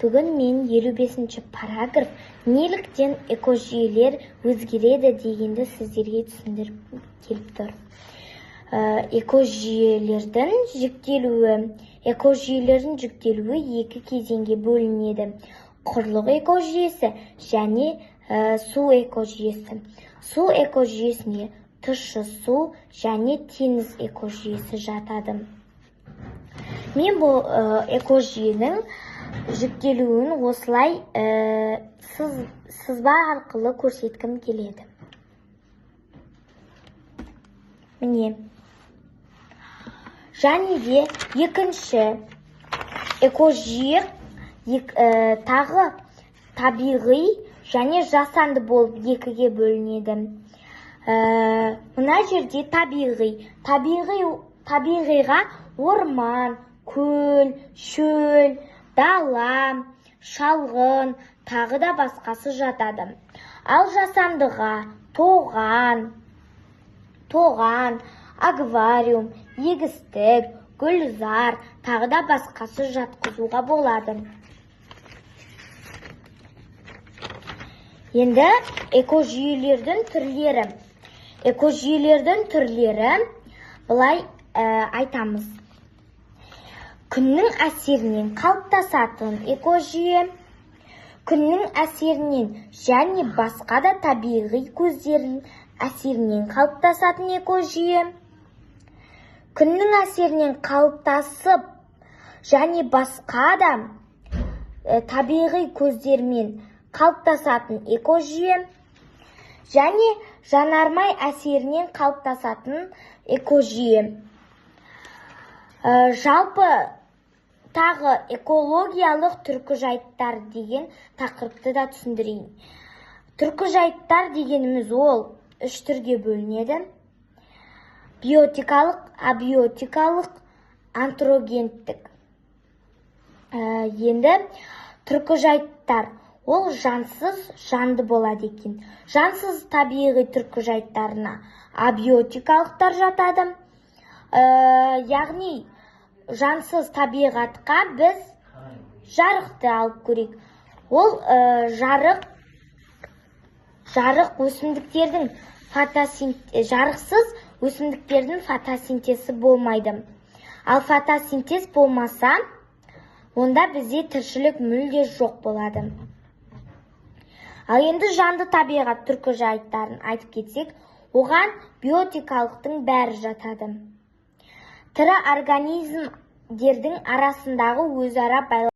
Бүгін мен 55-ші параграф неліктен экожүйелер өзгереді дегенді сіздерге түсіндіріп келіп тұр. Экожүйелердің жіктелуі екі кезеңге бөлінеді. Құрлық экожүйесі және су экожүйесі. Су экожүйесіне тұщы су және теңіз экожүйесі жатады. Мен бұл экожүйенің жүктелуін осылай сызба арқылы көрсеткім келеді. Міне. Және де екінші экожүйе тағы табиғи және жасанды болып екіге бөлінеді. Мына жерде табиғиға орман, көл, шөл, дала, шалғын, тағы да басқасы жатады. Ал жасандыға тоған, аквариум, егістік, гүлзар, тағы да басқасы жатқызуға болады. Енді экожүйелердің түрлері. Экожүйелердің түрлері былай айтамыз. Күннің әсерінен қалыптасатын экожүйе, күннің әсерінен және басқа да табиғи көздердің әсерінен қалыптасатын экожүйе, күннің әсерінен қалыптасып және басқа да табиғи көздермен қалыптасатын экожүйе, және жанармай әсерінен қалыптасатын экожүйе. Жалпы тағы экологиялық түркіжайттар деген тақырыпты да түсіндірейін. Түркіжайттар дегеніміз ол үш түрге бөлінеді. Биотикалық, абиотикалық, антрогенттік. Енді түркіжайттар ол жансыз, жанды болады екен. Жансыз табиғи түркіжайттарына абиотикалықтар жатады. Яғни жансыз табиғатқа біз жарықты алып көрейік. Ол жарықсыз өсімдіктердің фотосинтезі болмайды. Ал фотосинтез болмаса, онда бізде тіршілік мүлде жоқ болады. Ал енді жанды табиғат түркіжайттарын айтып кетсек, оған биотикалықтың бәрі жатады. Тірі организмдердің арасындағы өзара байланыс